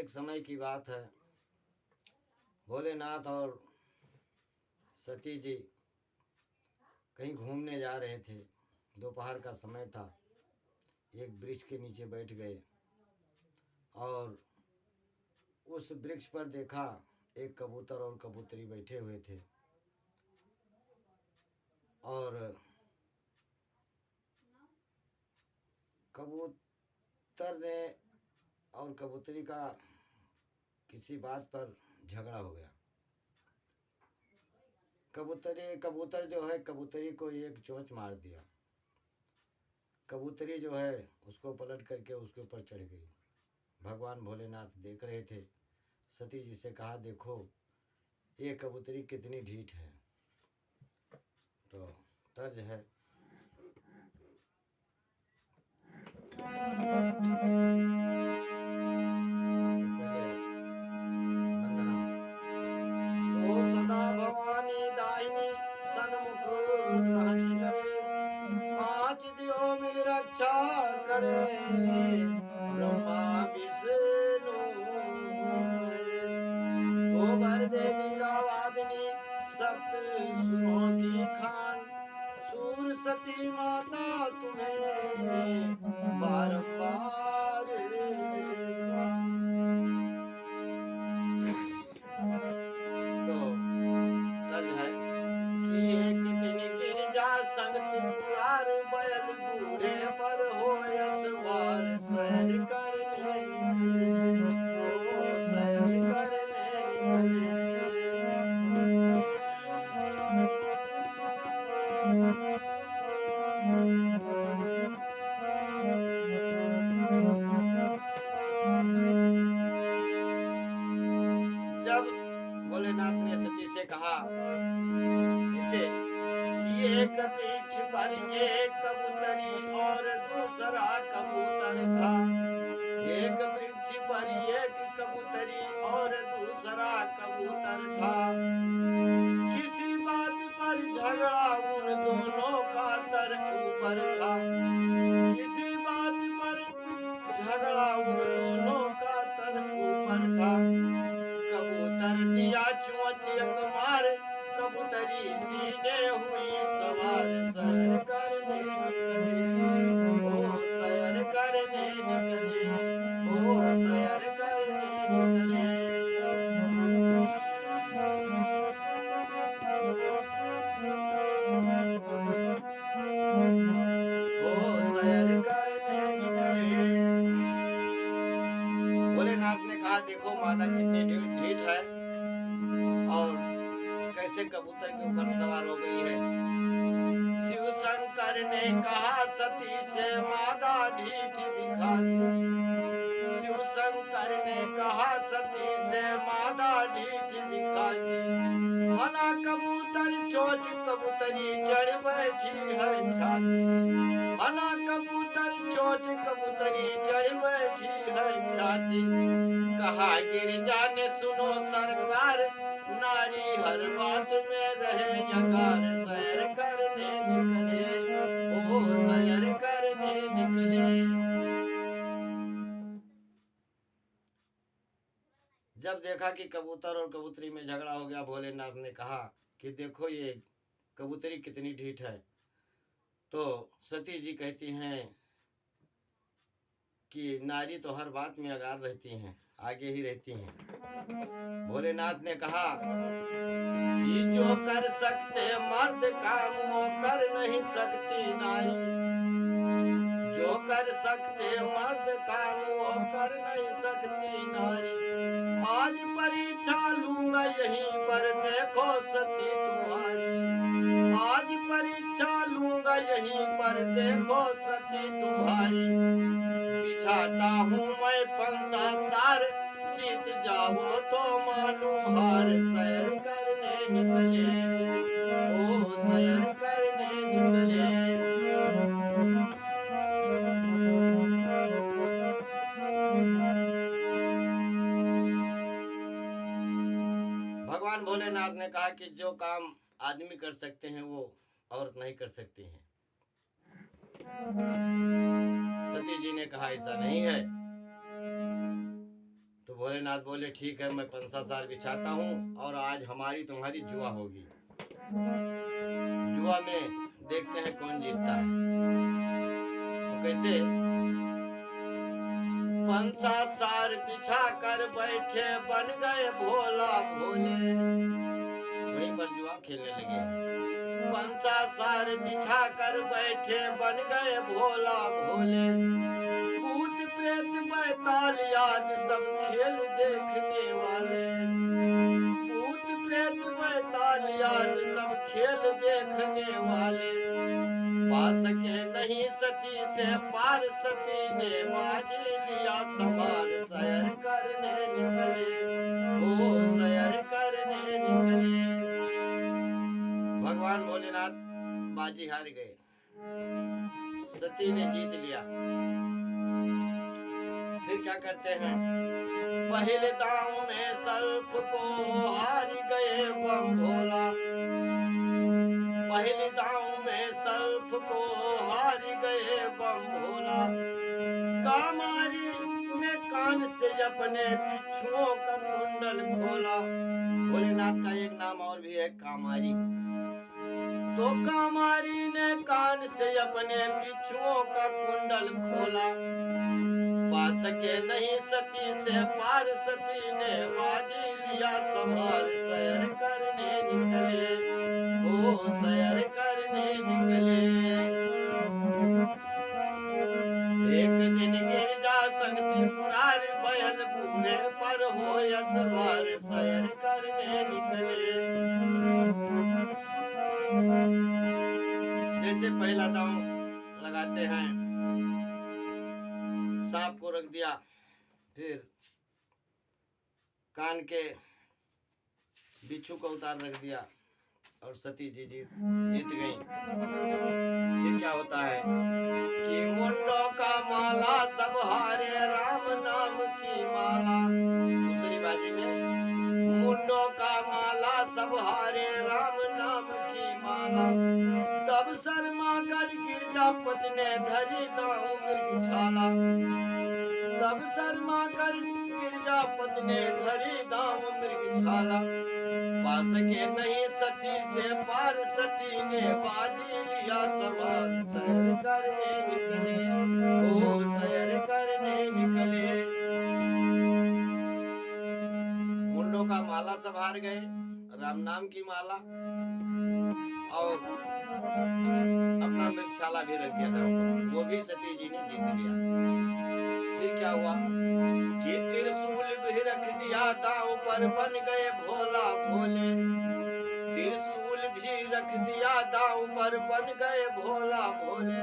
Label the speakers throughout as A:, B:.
A: एक समय की बात है, भोलेनाथ और सती जी कहीं घूमने जा रहे थे। दोपहर का समय था। एक वृक्ष के नीचे बैठ गए और उस वृक्ष पर देखा एक कबूतर और कबूतरी बैठे हुए थे और कबूतर ने और कबूतरी का किसी बात पर झगड़ा हो गया। कबूतर जो है कबूतरी को एक चोंच मार दिया। कबूतरी जो है उसको पलट करके उसके ऊपर चढ़ गई। भगवान भोलेनाथ देख रहे थे। सती जी से कहा, देखो ये कबूतरी कितनी ढीठ है। तो तर्ज है, तो सदा भवानी दाहिनी सन्मुख रहें गणेश, पांच दियो मिल रक्षा करे ब्रह्मा विष्णु महेश। तो भर देवी लावादिनी सप्त सुरों की खान, सूर सती माता तुम्हें बारंबार नमः। तो तर्ज है कि एक दिन गिरजा संग त्रिपुरार बैल बूढ़े पर हो सवार, सैर करने निकले ओ सैर करने निकले। जब भोलेनाथ ने सती से कहा इसे कि एक वृक्ष पर एक कबूतरी और दूसरा कबूतर था, एक वृक्ष पर एक कबूतरी और दूसरा कबूतर था, किसी बात पर झगड़ा उन दोनों का तर ऊपर था, किसी बात पर झगड़ा उन दोनों का तर ऊपर था। कबूतर दिया चोंच एक मार, कबूतरी सीने हुई सवार, सैर करने निकले ओ सैर करने निकले ओ सैर करने निकले। ओ सैर करने निकले। भोलेनाथ ने कहा, देखो माता कितनी ढीठ है और कैसे कबूतर के ऊपर सवार हो गई है। शिव शंकर ने कहा सती से मादा ढीठ दिखाती, शिव शंकर ने कहा सती से मादा ढीठ दिखाती, मना कबूतर चोंच कबूतरी चढ़ बैठी है छाती, मना कबूतर चोंच कबूतरी चढ़ बैठी है छाती। कहा गिरजा ने सुनो सरकार, नारी हर बात में रहे यकार, सैर करने निकले ओ सैर करने निकले। जब देखा कि कबूतर और कबूतरी में झगड़ा हो गया, भोलेनाथ ने कहा कि देखो ये कबूतरी कितनी ढीठ है। तो सती जी कहती हैं कि नारी तो हर बात में अगार रहती हैं, आगे ही रहती हैं। भोलेनाथ ने कहा कि जो कर सकते मर्द काम वो कर नहीं सकती नारी, जो कर सकते मर्द काम वो कर नहीं सकती नारी। आज परीक्षा लूंगा यहीं पर देखो सती तुम्हारी, आज परीक्षा लूंगा यहीं पर देखो सती तुम्हारी। बिछाता हूँ मैं पंसा सार, जीत जाओ तो मानो हार, सैर करने निकले ओ सैर करने निकले। भगवान भोलेनाथ ने कहा कि जो काम आदमी कर सकते हैं वो औरत नहीं कर सकती हैं। सती जी ने कहा ऐसा नहीं है। तो भोलेनाथ बोले ठीक है, मैं पंसा सार बिछाता हूँ और आज हमारी तुम्हारी जुआ होगी। जुआ में देखते हैं कौन जीतता है। तो कैसे? पंसा सार बिछा कर बैठे बन गए भोला भोले, वहीं पर जुआ खेलने लगे। पंसा सार बिछा कर बैठे बन गए भोला भोले, भूत प्रेत बैताल याद सब खेल देखने वाले, भूत प्रेत बैताल याद सब खेल देखने वाले, पास के नहीं सती से पार सती ने बाजी लिया समार, सैर करने निकले, ओ सैर करने निकले। भगवान भोलेनाथ बाजी हार गए, सती ने जीत लिया। फिर क्या करते हैं? पहले दांव में सर्प को हार गए बम भोला, पहले दांव में सर्प को हार गए बम भोला, कामारी में कान से अपने बिच्छुओं का कुंडल खोला। भोलेनाथ का एक नाम और भी है कामारी। तो कामारी ने कान से अपने बिच्छुओं का कुंडल खोला, पा सके नहीं सती से पार सती ने बाजी लिया संभार, सैर करने निकले, ओ सैर करने निकले। एक दिन गिरजा संगति पुरार बैल बूढ़े पर हो सवार, सैर करने निकले। जैसे पहला दांव लगाते हैं, सांप को रख दिया, फिर कान के बिच्छू को उतार रख दिया और सती जी जीत गई। फिर क्या होता है कि मुंडों का माला सब हारे राम नाम की माला, दूसरी बाजी में मुंडों का माला सब हारे राम नाम की माला, तब शर्मा कर गिरजापति ने धरी दांव मृग छाला, तब शर्मा कर गिरजापति ने धरी दांव मृग छाला, पास के नहीं सती से पार सती ने बाजी लिया समान, सैर करने निकले, ओ सैर करने निकले। मुंडों का माला सब हार गए, राम नाम की माला और अपना मृगशाला भी रख दिया था ऊपर, वो भी सती जी ने जीत लिया। फिर क्या हुआ कि त्रिशूल भी रख दिया दांव पर बन गए भोला भोले, त्रिशूल भी रख दिया दांव पर बन गए भोला भोले,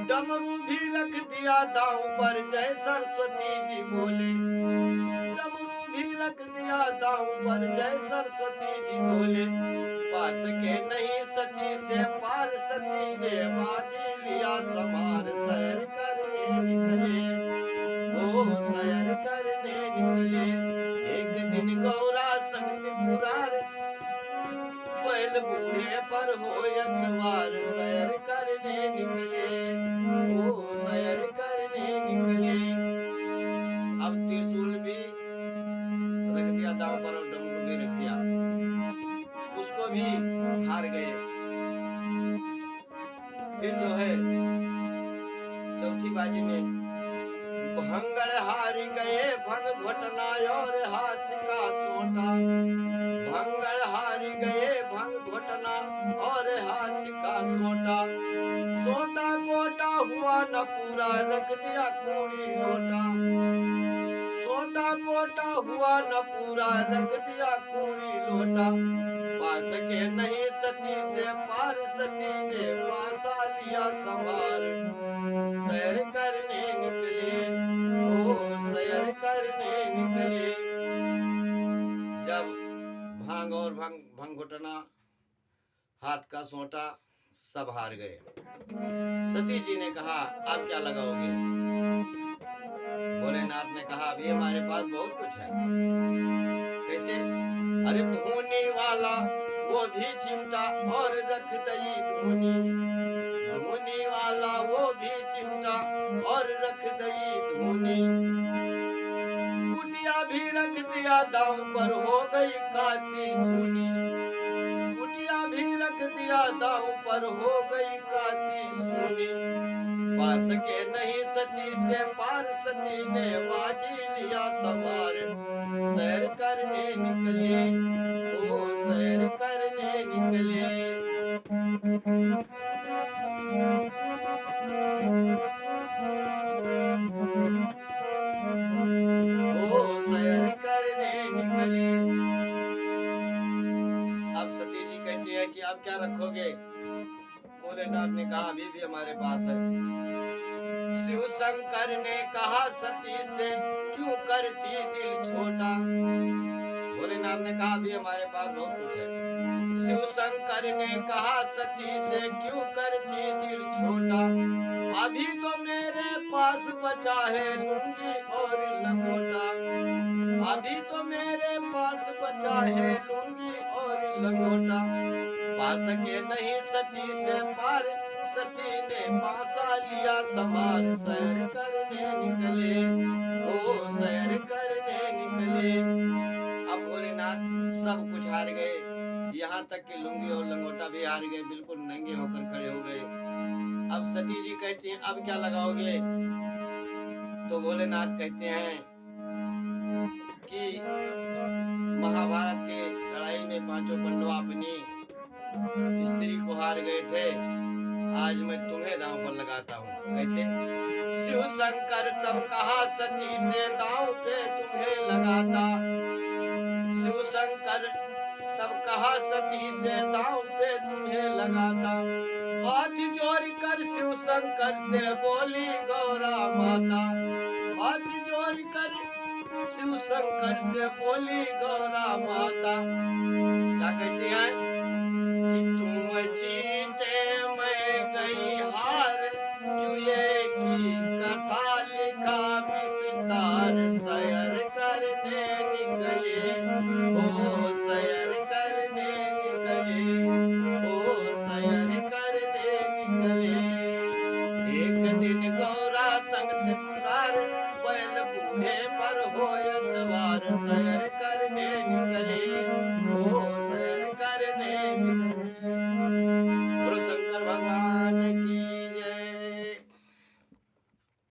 A: डमरू भी रख दिया दांव पर जय सरस्वती जी बोले, डमरू भी रख दिया दांव पर जय सरस्वती जी बोले, पास के नहीं सची से पार सती ने बाजी लिया समार, सैर करने निकले, ओ सैर करने निकले। एक दिन गौरा संग त्रिपुरार बैल बूढ़े पर हो सवार, सैर करने निकले, ओ सैर करने निकले। अब त्रिशूल भी रख दिया दांव पर और डमरू भी रख दिया, उसको भी हार गए। फिर जो है चौथी बाजी में भंगड़ हार गए भंग घोटना और हाथ का सोटा, भंगड़ हार गए भंग घोटना और हाथ का सोटा, सोटा कोटा हुआ न पूरा रख दिया कूड़ी लोटा, सोटा कोटा हुआ न पूरा रख दिया कूड़ी लोटा, पास के नहीं सती से पार सती ने पासा लिया समार, सैर करने निकले, ओ सैर करने निकले। जब भांग और भंग घुटना हाथ का सोटा सब हार गए, सती जी ने कहा आप क्या लगाओगे? भोलेनाथ ने कहा अभी हमारे पास बहुत कुछ है। कैसे? अरे धोने वाला वो भी चिमटा और रख दई धोनी, धोने वाला वो भी चिमटा और रख दई धोनी, कुटिया भी दिया दांव पर, हो गई काशी सूनी। कुटिया भी रख दिया दांव पर, हो गई काशी सूनी। पा सके नहीं सची से पार, सती ने बाजी लिया समार। सैर करने निकले, ओ सैर करने निकले। ओ सैर करने निकले। अब सती जी कहती है कि अब क्या रखोगे? भोलेनाथ ने कहा अभी भी हमारे पास है। शिव शंकर ने कहा सती से, क्यों करती दिल छोटा? भोलेनाथ ने कहा अभी हमारे पास बहुत कुछ है। शिव शंकर ने कहा सती से, क्यों करती दिल छोटा? अभी तो मेरे पास बचा है लुंगी और लंगोटा। अभी तो मेरे पास बचा है लुंगी और लंगोटा। पा सके नहीं सती से पार, सती ने पासा लिया समार। सैर करने निकले, ओ सैर करने निकले। अब भोलेनाथ सब कुछ हार गए, यहाँ तक कि लुंगी और लंगोटा भी हार गए, बिल्कुल नंगे होकर खड़े हो गए। अब सती जी कहती हैं अब क्या लगाओगे? तो भोलेनाथ कहते हैं कि महाभारत के लड़ाई में पांचों पांडव अपनी स्त्री को हार गए थे, आज मैं तुम्हें दांव पर लगाता हूँ। कैसे? शिव शंकर तब कहा सती से, दांव पे तुम्हें लगाता। शिव शंकर तब कहा सती से, दांव पे तुम्हें लगाता। हाथ जोड़ कर शिव शंकर से बोली गौरा माता। हाथ जोड़ कर शिव शंकर से बोली गौरा माता। क्या कहती हैं? कि तुम जीते मैं गई हार, जुए की कथा लिखा विस्तार। सैर करने निकले, ओ सैर करने निकले, ओ सैर करने निकले। एक दिन गौरा संग त्रिपुरार, बैल बूढ़े पर होय सवार। सैर करने निकले,